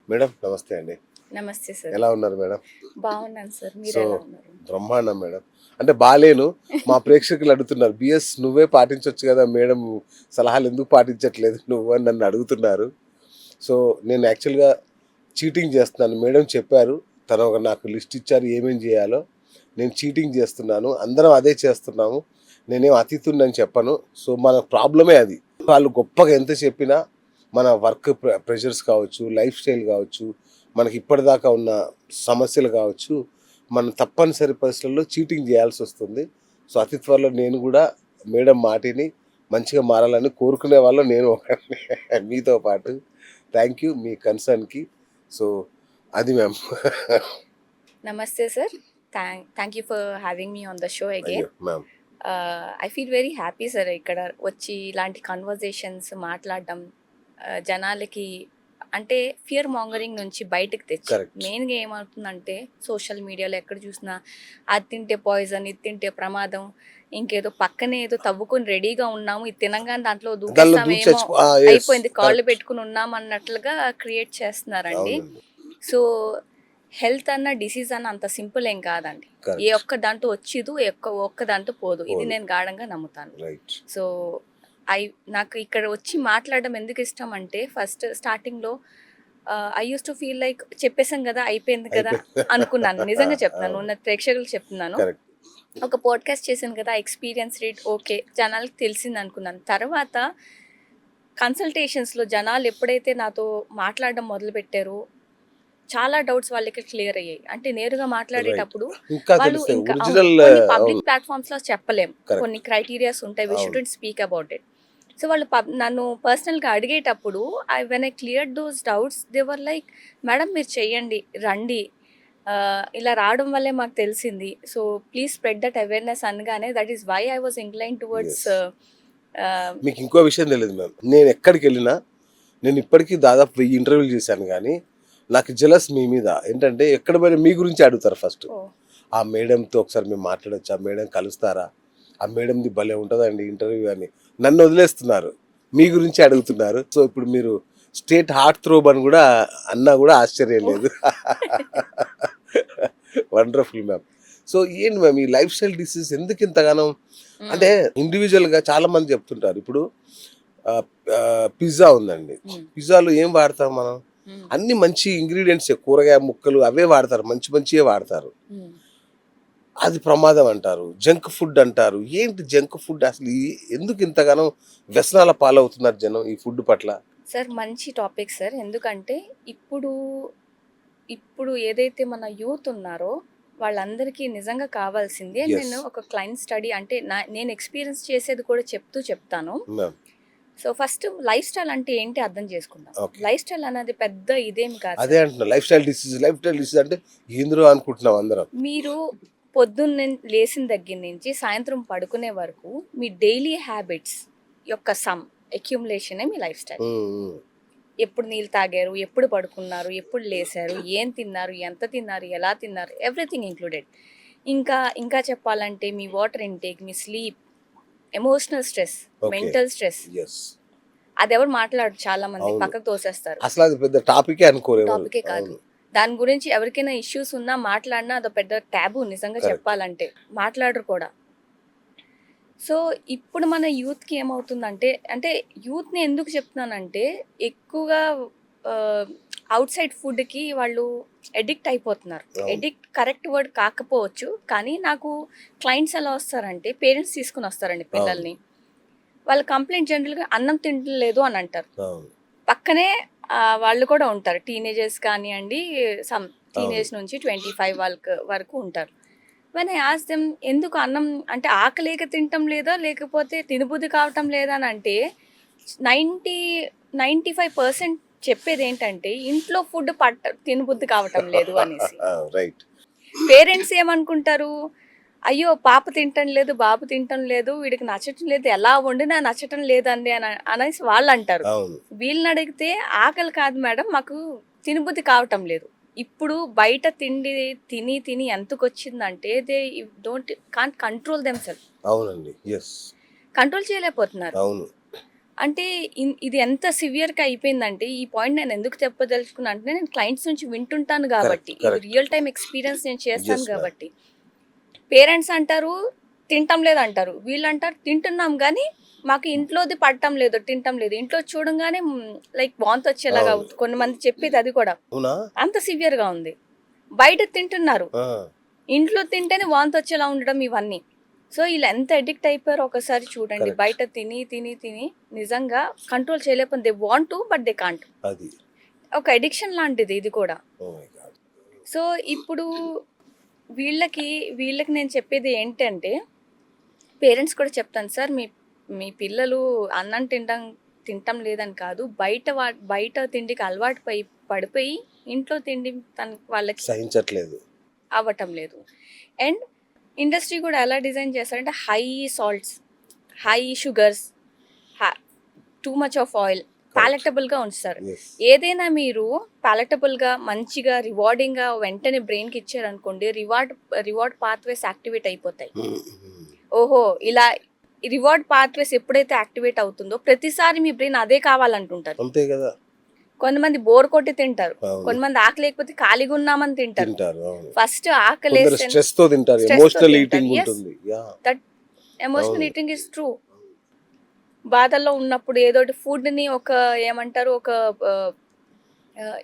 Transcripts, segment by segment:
Madam నమస్తే అండి. నమస్తే సార్. ఎలా ఉన్నారు మేడం? బాగున్నాను సార్. సో మీరెలా ఉన్నారు? బ్రహ్మాండం మేడం. అంటే బాలేను. మా ప్రేక్షకులు అడుగుతున్నారు. బిఎస్ నువ్వే పాటించొచ్చు కదా మేడం, సలహాలు ఎందుకు పాటించట్లేదు నువ్వు అని నన్ను అడుగుతున్నారు. సో నేను యాక్చువల్‌గా చీటింగ్ చేస్తున్నాను. మేడం చెప్పారు. తను ఒక నాకు లిస్ట్ ఇచ్చారు ఏమేం చేయాలో. నేను చీటింగ్ చేస్తున్నాను. అందరం అదే చేస్తున్నాము. నేనేం అతిథుడినని చెప్పను. సో మన ప్రాబ్లమే అది. వాళ్ళు గొప్పగా ఎంత చెప్పినా మన వర్క్ ప్రెషర్స్ కావచ్చు, లైఫ్ స్టైల్ కావచ్చు, మనకి ఇప్పటిదాకా ఉన్న సమస్యలు కావచ్చు, మనం తప్పనిసరి పరిస్థితుల్లో చీటింగ్ చేయాల్సి వస్తుంది. సో అతి త్వరలో నేను కూడా మేడం మాటిని మంచిగా మారాలని కోరుకునే వాళ్ళలో నేను ఒకడిని మీతో పాటు. థ్యాంక్ యూ మీ కన్సర్న్‌కి. సో అది మ్యామ్. నమస్తే sir. Thank you for having me on the show అయ్యో! Again. Ma'am. I feel very happy sir ఇక్కడ వచ్చి ఇలాంటి కన్వర్జేషన్స్ మాట్లాడడం జనాలకి అంటే ఫియర్ మాంగరింగ్ నుంచి బయటకు తెచ్చి కరెక్ట్. మెయిన్గా ఏమవుతుందంటే సోషల్ మీడియాలో ఎక్కడ చూసినా అది తింటే పాయిజన్, ఇది తింటే ప్రమాదం, ఇంకేదో పక్కనే ఏదో తవ్వుకొని రెడీగా ఉన్నాము, ఇది తినంగానే దాంట్లో దానిలో దూకేస్తామేమో, చచ్చిపో యెస్. అయిపోయింది కాళ్ళు కరెక్ట్. పెట్టుకుని ఉన్నాం అన్నట్లుగా క్రియేట్ చేస్తున్నారండి. అవునండి. సో హెల్త్ అన్న డిసీజ్ అన్న అంత సింపుల్ ఏం కాదండి. ఏ కరెక్ట్. ఒక్క దాంతో వచ్చిదు, ఒక్క దాంతో పోదు. ఇది పోదు. నేను గాఢంగా నమ్ముతాను. రైట్. సో నాకు ఇక్కడ వచ్చి మాట్లాడడం ఎందుకు ఇష్టం అంటే ఫస్ట్ స్టార్టింగ్లో I use to feel like చెప్పేసాం కదా అయిపోయింది కదా అనుకున్నాను. నిజంగా చెప్తున్నాను, అవును. ఉన్న ప్రేక్షకులకు చెప్తున్నాను. కరెక్ట్. ఒక పాడ్కాస్ట్ చేశాను కదా, ఎక్స్పీరియన్స్ రేట్ ఓకే జనాలకు తెలిసింది అనుకున్నాను. తర్వాత కన్సల్టేషన్స్లో జనాలు ఎప్పుడైతే నాతో మాట్లాడడం మొదలుపెట్టారో చాలా డౌట్స్ వాళ్ళకి క్లియర్ అయ్యాయి. అంటే నేరుగా రైట్. మాట్లాడేటప్పుడు ఇంకా వాళ్ళు తెలుస్తాయి. ఇంకా ఒరిజినల్ కొన్ని అవును. పబ్లిక్ ప్లాట్ఫామ్స్లో చెప్పలేం, కరెక్ట్. కొన్ని క్రైటీరియాస్ ఉంటాయి, వి అవును. Student speak about it. So వాళ్ళు నన్ను పర్సనల్గా అడిగేటప్పుడు when I clear those doubts they were like madam మీరు చెయ్యండి, రండి, ఇలా రావడం వల్లే మాకు తెలిసింది, so please spread that awareness అనగానే that is why I was inclined towards. Yes. మీకు ఇంకో విషయం తెలీదు మ్యామ్. నేను ఎక్కడికెళ్ళినా నేను ఇప్పటికి దాదాపు 1000 ఇంటర్వ్యూలు చేశాను గానీ, నాకు జెలస్ మీ మీద. ఏంటంటే ఎక్కడ పోయినా మీ గురించే అడుగుతారు ఫస్ట్. ఆ మేడంతో ఒకసారి మేము మాట్లాడొచ్చా? ఆ మేడం కలుస్తారా? ఆ మేడంది భలే ఉంటదండి ఇంటర్వ్యూ అని. నన్ను వదిలేస్తున్నారు. మీ గురించే అడుగుతున్నారు. సో ఇప్పుడు మీరు స్టేట్ హార్ట్ థ్రోబ్ అని గూడా అన్నా గూడా ఆశ్చర్యం లేదు. Wonderful ma'am. సో ఏంటి మ్యామ్ ఈ లైఫ్ స్టైల్ డిసీజ్ ఎందుకు ఇంతగానం అంటే ఇండివిజువల్‌గా చాలా మంది చెప్తుంటారు. ఇప్పుడు పిజ్జా ఉందండి. పిజ్జాలో ఏం వాడతాం మనం? అన్ని మంచి ఇంగ్రీడియంట్సే, కూరగాయ ముక్కలు అవే వాడతారు. మంచి మంచియే వాడతారు. అది ప్రమాదం అంటారు. జంక్ ఫుడ్ అంటారు. ఏంటి జంక్ ఫుడ్ అసలు ఎందుకు ఇంతగానం వ్యసనాల పాలవుతున్నారు జనం ఈ ఫుడ్ పట్ల? సార్ మంచి టాపిక్ సార్. ఎందుకంటే ఇప్పుడు ఇప్పుడు ఏదైతే మన యూత్ ఉన్నారో వాళ్ళందరికీ నిజంగా కావాల్సింది, యెస్. నేను ఒక క్లయింట్ స్టడీ అంటే నేను ఎక్స్పీరియన్స్ చేసేది కూడా చెప్తాను. Ma'am. So first life style అంటే ఏంటి అర్థం చేసుకుందాం. ఓకే. లైఫ్ స్టైల్ అనేది పెద్ద ఇదేమి కాదు అదే సార్. అంటున్నా. లైఫ్ స్టైల్ డిసీజ్ అంటే ఏందిరో అనుకుంటున్నాం అందరం. మీరు పొద్దున్న లేచిన దగ్గర నుంచి సాయంత్రం పడుకునే వరకు మీ డైలీ హ్యాబిట్స్ యొక్క అక్యుములేషనే మీ లైఫ్ స్టైల్. హ్మ్. హ్మ్. ఎప్పుడు నీళ్ళు తాగారు, ఎప్పుడు పడుకున్నారు, ఎప్పుడు లేసారు, ఏం తిన్నారు, ఎంత తిన్నారు, ఎలా తిన్నారు, ఎవ్రీథింగ్ ఇంక్లూడెడ్. ఇంకా చెప్పాలంటే మీ వాటర్ ఇంటేక్, మీ sleep, emotional stress, okay. Mental stress, yes. అది ఎవరు మాట్లాడరు, చాలా మంది అవును. పక్కకు తోసేస్తారు. అసలు అది పెద్ద టాపికే అనుకోరు ఎవరు. టాపికే కాదు. అవును. దాని గురించి ఎవరికైనా ఇష్యూస్ ఉన్నా మాట్లాడినా అదో పెద్ద ట్యాబు నిజంగా కరెక్ట్. చెప్పాలంటే. మాట్లాడరు కూడా. సో ఇప్పుడు మన యూత్‌కి ఏమవుతుందంటే, అంటే యూత్‌ని ఎందుకు చెప్తున్నానంటే ఎక్కువగా ఔట్ సైడ్ ఫుడ్‌కి వాళ్ళు అడిక్ట్ అయిపోతున్నారు. అవును. అడిక్ట్ కరెక్ట్ వర్డ్ కాకపోవచ్చు. కానీ నాకు క్లయింట్స్ ఎలా వస్తారంటే పేరెంట్స్ తీసుకొని వస్తారండి అవును. పిల్లల్ని. వాళ్ళ కంప్లెయింట్ జనరల్‌గా అన్నం తింటలేదు అని అంటారు. అవును. పక్కనే వాళ్ళు కూడా ఉంటారు. టీనేజర్స్ కానియండి, అవును. టీనేజ్ నుంచి 25 వరకు ఉంటారు. వెన్ ఐ ఆస్క్ దెమ్ ఎందుకు అన్నం అంటే ఆకలేక తినటం లేదా, లేకపోతే తినబుద్ధి కావటం లేదా అని అంటే 95% చెప్పేదేంటంటే ఇంట్లో ఫుడ్ తినబుద్ధి కావటం లేదు అనేసి. రైట్. పేరెంట్స్ ఏమనుకుంటారు, అయ్యో పాప తింటం లేదు, బాబు తింటం లేదు, వీడికి నచ్చటం లేదు, ఎలా వండినా నచ్చటం లేదండి అనేసి వాళ్ళు అంటారు. అవును. వీళ్ళని అడిగితే ఆకలి కాదు మేడం, మాకు తినబుద్ధి కావటం లేదు. ఇప్పుడు బయట తిండి తిని తిని ఎంతకొచ్చిందంటే దే కాంట్ కంట్రోల్ దెమ్సెల్ఫ్. అవునండి. యెస్. కంట్రోల్ చేయలేకపోతున్నారు. అవును. అంటే ఇది ఎంత సివియర్‌గా అయిపోయిందంటే, ఈ పాయింట్ నేను ఎందుకు చెప్పదలుచుకున్నా అంటే, నేను క్లయింట్స్ నుంచి వింటుంటాను గాబట్టి. ఇది కరెక్ట్. రియల్ టైమ్ ఎక్స్‌పీరియన్స్ నేను చేస్తాను యెస్ మ్యామ్. గాబట్టి. పేరెంట్స్ అంటారు, తింటం లేదంటారు. వీళ్ళంటారు, తింటున్నాం గానీ, మాకు ఇంట్లోది పడటం లేదు, తింటం లేదు. ఇంట్లో చూడంగానే లైక్ వాంతొచ్చేలాగా అవును. అవుతుంది. కొంతమంది చెప్పేది అది కూడా. అవునా? అంత సివియర్‌గా ఉంది. బయట తింటున్నారు. ఆ! ఇంట్లో తింటేనే వాంతొచ్చేలా ఉండడం ఇవన్నీ. సో, ఈళ్ళు ఎంత అడిక్ట్ అయిపోయారో ఒకసారి చూడండి. కరెక్ట్. బయట తిని నిజంగా కంట్రోల్ చేయలేకపోతే they want to but they can't. అది. ఒక అడిక్షన్ లాంటిది ఇది కూడా. Oh my God! సో, ఇప్పుడు వీళ్ళకి నేను చెప్పేది ఏంటంటే, పేరెంట్స్ కూడా చెప్తాను సార్ మీ మీ పిల్లలు అన్నం తినటం లేదని కాదు. బయట తిండికి అలవాటు పడిపోయి ఇంట్లో తిండి వాళ్ళకి సహించట్లేదు. అవ్వటం లేదు. అండ్ ఇండస్ట్రీ కూడా ఎలా డిజైన్ చేస్తారంటే high salts, high sugars, too much of oil, పాలటబుల్గా ఉంచుతారు. యెస్. ఏదైనా మీరు పాలటబుల్గా మంచిగా రివార్డింగ్గా వెంటనే బ్రెయిన్కి ఇచ్చారనుకోండి, రివార్డ్ పాత్వేస్ యాక్టివేట్ అయిపోతాయి. ఓహో ఇలా రివార్డ్ పాత్వేస్ ఎప్పుడైతే యాక్టివేట్ అవుతుందో ప్రతిసారి మీ బ్రెయిన్ అదే కావాలంటుంటారు. అంతే కదా! కొంతమంది బోర్ కొట్టి తింటారు, అవును. కొంతమంది ఆకలి లేకపోతే ఖాళీగా ఉన్నామని తింటారు. తింటారు. అవును. ఫస్ట్ ఆకలి కొందరు స్ట్రెస్ తో తింటారు. ఎమోషనల్ ఈటింగ్ ఉంటుంది. యా. దట్ ఎమోషనల్ అవును. Eating is true. బాధల్లో ఉన్నప్పుడు ఏదోటి ఫుడ్ని ఒక ఏమంటారు ఒక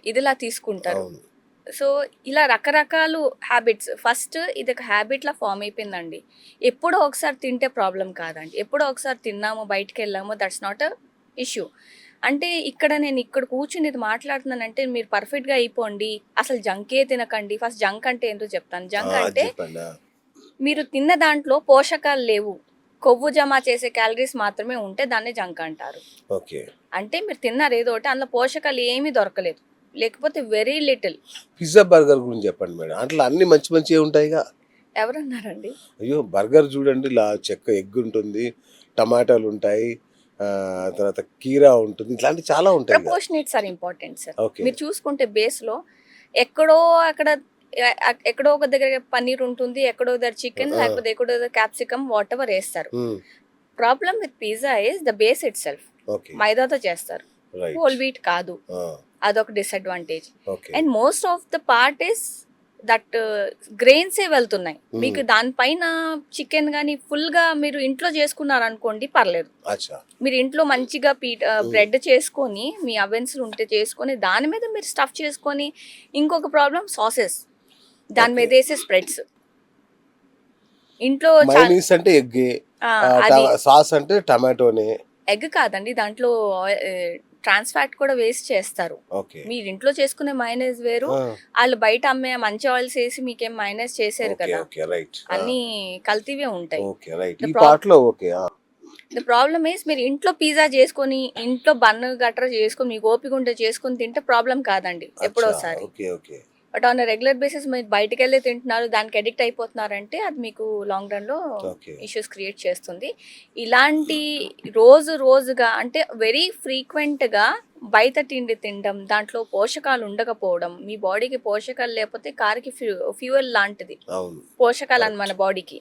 ఇదిలా తీసుకుంటారు. అవును. సో ఇలా రకరకాలు హ్యాబిట్స్. ఫస్ట్ ఇది ఒక హ్యాబిట్లా ఫామ్ అయిపోయిందండి. ఎప్పుడో ఒకసారి తింటే ప్రాబ్లం కాదండి. ఎప్పుడో ఒకసారి తిన్నాము, బయటికి వెళ్ళాము, దట్స్ నాట్ అ ఇష్యూ. అంటే నేను ఇక్కడ కూర్చుని ఇది మాట్లాడుతున్నానంటే మీరు పర్ఫెక్ట్గా అయిపోండి, అసలు జంకే తినకండి. ఫస్ట్ జంక్ అంటే ఏంటో చెప్తాను. జంక్ అంటే చెప్పండి. మీరు తిన్న దాంట్లో పోషకాలు లేవు, కొవ్వు జమ చేసే క్యాలరీస్ మాత్రమే ఉంటే దాన్ని జంక్ అంటారు. ఓకే. అంటే మీరు తిన్నారు ఏదో ఒకటి, అందులో పోషకాలు ఏమీ దొరకలేదు, లేకపోతే వెరీ లిటిల్. పిజ్జా బర్గర్ గురించి చెప్పండి మేడం. అట్లా అన్ని మంచి మంచిగా ఉంటాయిగా. ఎవరన్నారండి? అయ్యో బర్గర్ చూడండి, చెక్క ఎగ్ ఉంటుంది, టమాటాలు ఉంటాయి, తర్వాత కీరా ఉంటుంది, ఇట్లాంటివి చాలా ఉంటాయి. ప్రపోర్షనేట్స్ ఆర్ ఇంపార్టెంట్ సార్. ఓకే. మీరు చూసుకుంటే బేస్లో ఎక్కడో అక్కడ ఎక్కడో ఒక దగ్గర పన్నీర్ ఉంటుంది, ఎక్కడో దగ్గర చికెన్, లేకపోతే ఎక్కడో దగ్గర క్యాప్సికమ్ వాట్ ఎవర్ వేస్తారు. Problem with pizza is the base itself. Okay. మైదాతో చేస్తారు, రైట్. హోల్ వీట్ కాదు. అదొక disadvantage. Okay. And most of the part is that గ్రెయిన్సే వెళ్తున్నాయి మీకు. దానిపైన చికెన్ కానీ ఫుల్గా మీరు ఇంట్లో చేసుకున్నారనుకోండి పర్లేదు. అచ్చా. మీరు ఇంట్లో మంచిగా బ్రెడ్ చేసుకొని మీ అవెన్స్ ఉంటే చేసుకొని దాని మీద మీరు స్టఫ్ చేసుకొని. ఇంకొక ప్రాబ్లం సాసెస్, దాని మీద వేసే స్ప్రెడ్స్. ఇంట్లో మైనీస్ అంటే ఎగ్, అది సాస్ అంటే టమాటోనే. ఎగ్ కాదండి, దాంట్లో ట్రాన్స్ ఫ్యాట్ కూడా వేస్ట్ చేస్తారు. ఓకే. మీరు ఇంట్లో చేసుకునే మైనస్ వేరు, వాళ్ళు బయట అమ్మే మంచి ఆయిల్స్ వేసి మీకేం మైనస్ చేశారు కదా. ఓకే. రైట్. అన్ని కల్తీవే ఉంటాయి. ఓకే. రైట్. ఈ పార్ట్ లో ఓకే. ద ప్రాబ్లమ్ ఈస్ మీరు ఇంట్లో పిజ్జా చేసుకొని, ఇంట్లో బన్ గట్రా చేసుకొని, మీకు ఓపిక ఉంటే చేసుకొని తింటే ప్రాబ్లం కాదండి ఎప్పుడోసారి. Okay. Okay. But on regular basis మీరు బయటకు వెళ్ళి తింటున్నారు, దానికి అడిక్ట్ అయిపోతున్నారంటే అది మీకు లాంగ్ రన్లో ఇష్యూస్ క్రియేట్ చేస్తుంది. ఇలాంటి రోజుగా అంటే వెరీ ఫ్రీక్వెంట్గా బయట తిండి తినడం, దాంట్లో పోషకాలు ఉండకపోవడం, మీ బాడీకి పోషకాలు లేకపోతే కారుకి ఫ్యూయల్ లాంటిది పోషకాలు అని మన బాడీకి.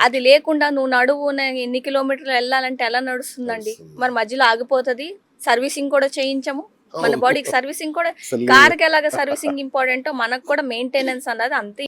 అది లేకుండా నువ్వు నడువున ఎన్ని కిలోమీటర్లు వెళ్ళాలంటే ఎలా నడుస్తుందండి? మరి మధ్యలో ఆగిపోతుంది. సర్వీసింగ్ కూడా చేయించము. మన బాడీకి సర్వీసింగ్ కూడా, కార్కి ఎలాగ సర్వీసింగ్ ఇంపార్టెంటో మనకు కూడా మెయింటెనెన్స్ అన్నది అంతే